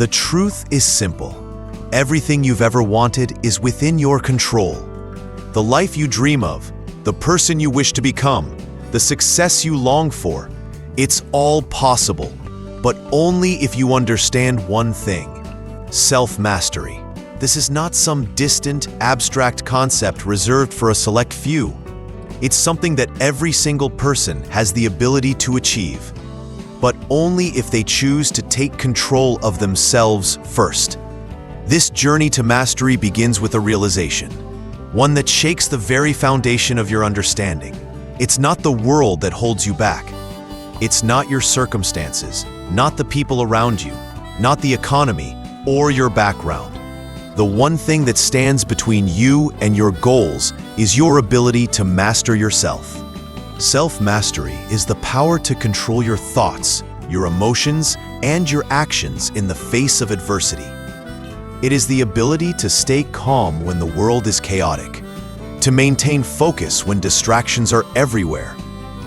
The truth is simple. Everything you've ever wanted is within your control. The life you dream of, the person you wish to become, the success you long for, it's all possible, but only if you understand one thing: self-mastery. This is not some distant, abstract concept reserved for a select few. It's something that every single person has the ability to achieve, but only if they choose to take control of themselves first. This journey to mastery begins with a realization, one that shakes the very foundation of your understanding. It's not the world that holds you back. It's not your circumstances, not the people around you, not the economy, or your background. The one thing that stands between you and your goals is your ability to master yourself. Self-mastery is the power to control your thoughts, your emotions, and your actions in the face of adversity. It is the ability to stay calm when the world is chaotic, to maintain focus when distractions are everywhere,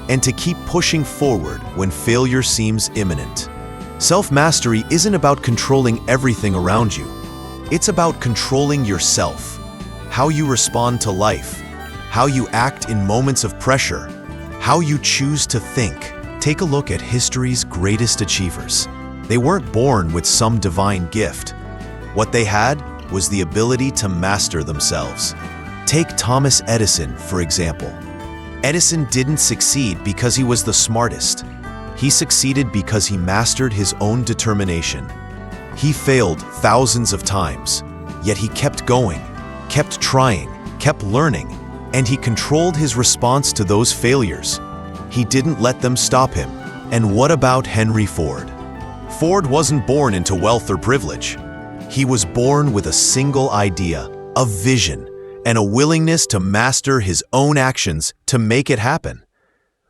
and to keep pushing forward when failure seems imminent. Self-mastery isn't about controlling everything around you. It's about controlling yourself, how you respond to life, how you act in moments of pressure, how you choose to think. Take a look at history's greatest achievers. They weren't born with some divine gift. What they had was the ability to master themselves. Take Thomas Edison, for example. Edison didn't succeed because he was the smartest. He succeeded because he mastered his own determination. He failed thousands of times, yet he kept going, kept trying, kept learning, and he controlled his response to those failures. He didn't let them stop him. And what about Henry Ford? Ford wasn't born into wealth or privilege. He was born with a single idea, a vision, and a willingness to master his own actions to make it happen.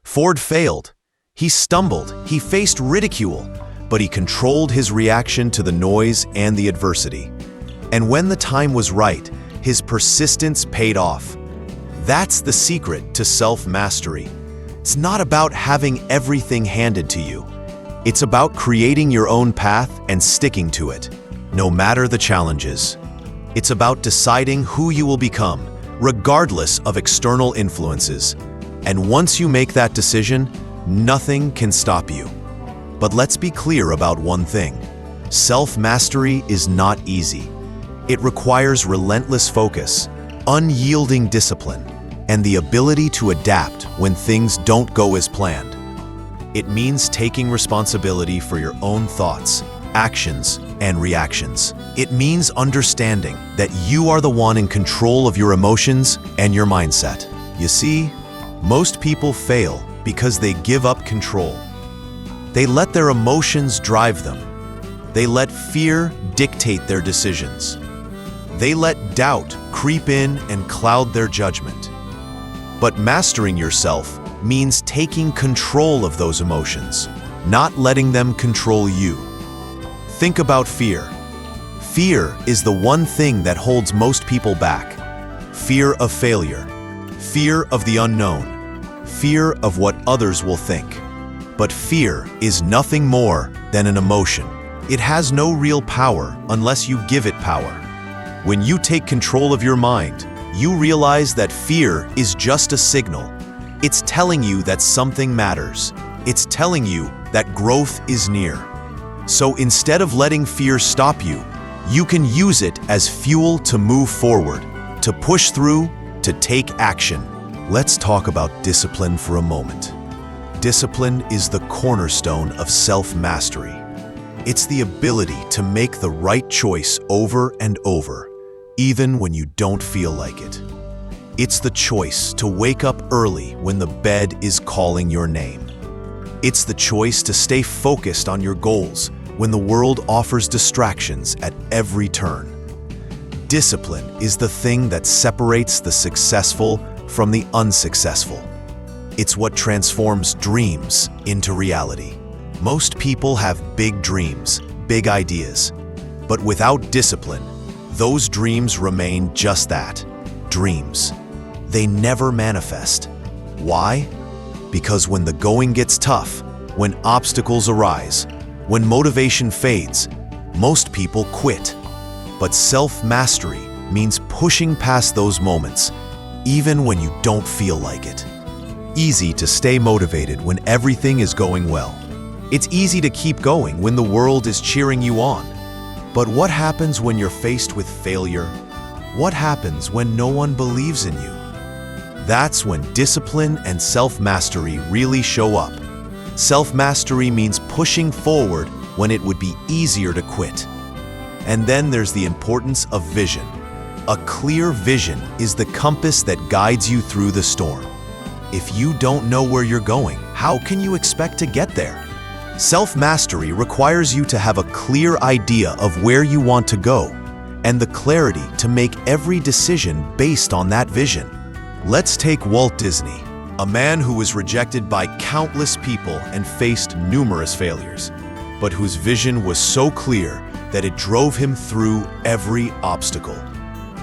Ford failed. He stumbled. He faced ridicule, but he controlled his reaction to the noise and the adversity. And when the time was right, his persistence paid off. That's the secret to self-mastery. It's not about having everything handed to you. It's about creating your own path and sticking to it, no matter the challenges. It's about deciding who you will become, regardless of external influences. And once you make that decision, nothing can stop you. But let's be clear about one thing. Self-mastery is not easy. It requires relentless focus, unyielding discipline, and the ability to adapt when things don't go as planned. It means taking responsibility for your own thoughts, actions, and reactions. It means understanding that you are the one in control of your emotions and your mindset. You see, most people fail because they give up control. They let their emotions drive them. They let fear dictate their decisions. They let doubt creep in and cloud their judgment. But mastering yourself means taking control of those emotions, not letting them control you. Think about fear. Fear is the one thing that holds most people back. Fear of failure, fear of the unknown, fear of what others will think. But fear is nothing more than an emotion. It has no real power unless you give it power. When you take control of your mind, you realize that fear is just a signal. It's telling you that something matters. It's telling you that growth is near. So instead of letting fear stop you, you can use it as fuel to move forward, to push through, to take action. Let's talk about discipline for a moment. Discipline is the cornerstone of self-mastery. It's the ability to make the right choice over and over, even when you don't feel like it. It's the choice to wake up early when the bed is calling your name. It's the choice to stay focused on your goals when the world offers distractions at every turn. Discipline is the thing that separates the successful from the unsuccessful. It's what transforms dreams into reality. Most people have big dreams, big ideas, but without discipline, those dreams remain just that, dreams. They never manifest. Why? Because when the going gets tough, when obstacles arise, when motivation fades, Most people quit. But self-mastery means pushing past those moments, even when you don't feel like it. Easy to stay motivated when everything is going well. It's easy to keep going when the world is cheering you on. But what happens when you're faced with failure? What happens when no one believes in you? That's when discipline and self-mastery really show up. Self-mastery means pushing forward when it would be easier to quit. And then there's the importance of vision. A clear vision is the compass that guides you through the storm. If you don't know where you're going, how can you expect to get there? Self-mastery requires you to have a clear idea of where you want to go, and the clarity to make every decision based on that vision. Let's take Walt Disney, a man who was rejected by countless people and faced numerous failures, but whose vision was so clear that it drove him through every obstacle.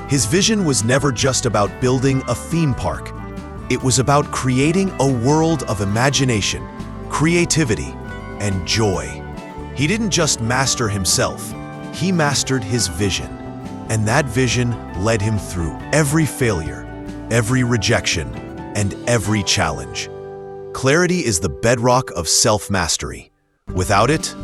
His vision was never just about building a theme park. It was about creating a world of imagination, creativity, and joy. He didn't just master himself, he mastered his vision. And that vision led him through every failure, every rejection, and every challenge. Clarity is the bedrock of self-mastery. Without it,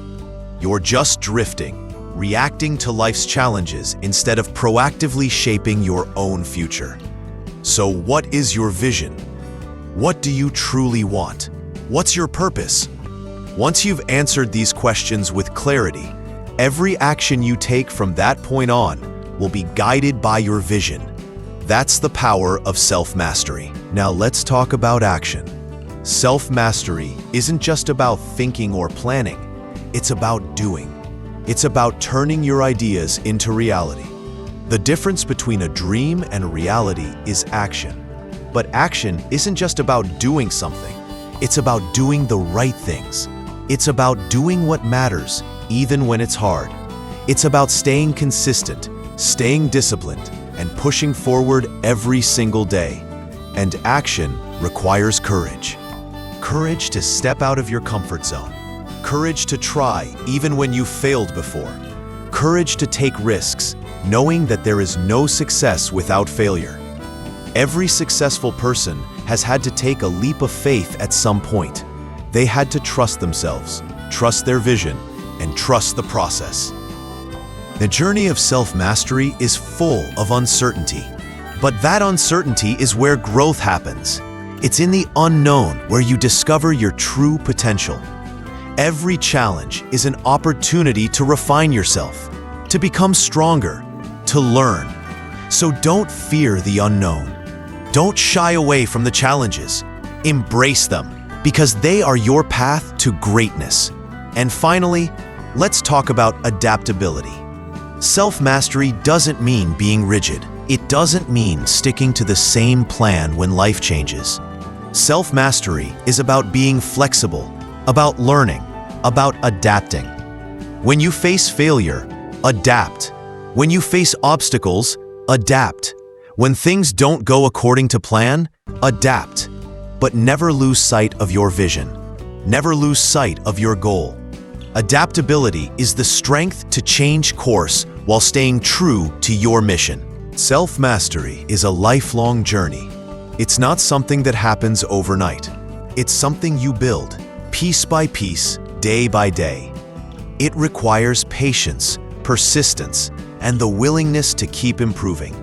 you're just drifting, reacting to life's challenges instead of proactively shaping your own future. So what is your vision? What do you truly want? What's your purpose? Once you've answered these questions with clarity, every action you take from that point on will be guided by your vision. That's the power of self-mastery. Now let's talk about action. Self-mastery isn't just about thinking or planning. It's about doing. It's about turning your ideas into reality. The difference between a dream and reality is action. But action isn't just about doing something. It's about doing the right things. It's about doing what matters, even when it's hard. It's about staying consistent, staying disciplined, and pushing forward every single day. And action requires courage. Courage to step out of your comfort zone. Courage to try even when you failed before. Courage to take risks, knowing that there is no success without failure. Every successful person has had to take a leap of faith at some point. They had to trust themselves, trust their vision, and trust the process. The journey of self-mastery is full of uncertainty. But that uncertainty is where growth happens. It's in the unknown where you discover your true potential. Every challenge is an opportunity to refine yourself, to become stronger, to learn. So don't fear the unknown. Don't shy away from the challenges. Embrace them, because they are your path to greatness. And finally, let's talk about adaptability. Self-mastery doesn't mean being rigid. It doesn't mean sticking to the same plan when life changes. Self-mastery is about being flexible, about learning, about adapting. When you face failure, adapt. When you face obstacles, adapt. When things don't go according to plan, adapt. But never lose sight of your vision. Never lose sight of your goal. Adaptability is the strength to change course while staying true to your mission. Self-mastery is a lifelong journey. It's not something that happens overnight. It's something you build, piece by piece, day by day. It requires patience, persistence, and the willingness to keep improving.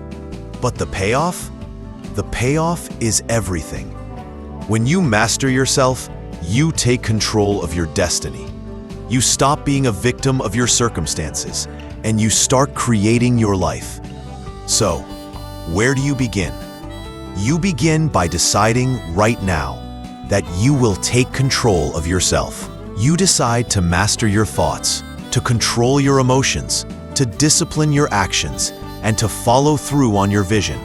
But the payoff? The payoff is everything. When you master yourself, you take control of your destiny. You stop being a victim of your circumstances, and you start creating your life. So, where do you begin? You begin by deciding right now that you will take control of yourself. You decide to master your thoughts, to control your emotions, to discipline your actions, and to follow through on your vision.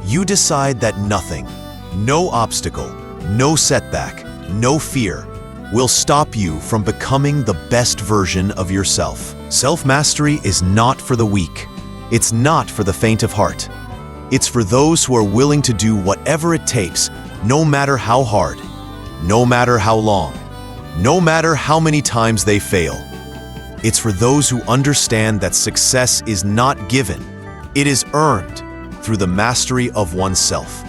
You decide that nothing, no obstacle, no setback, no fear will stop you from becoming the best version of yourself. Self-mastery is not for the weak. It's not for the faint of heart. It's for those who are willing to do whatever it takes, no matter how hard, no matter how long, no matter how many times they fail. It's for those who understand that success is not given, it is earned through the mastery of oneself.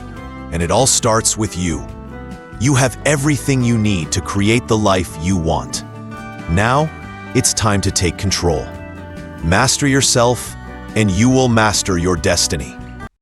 And it all starts with you. You have everything you need to create the life you want. Now, it's time to take control. Master yourself, and you will master your destiny.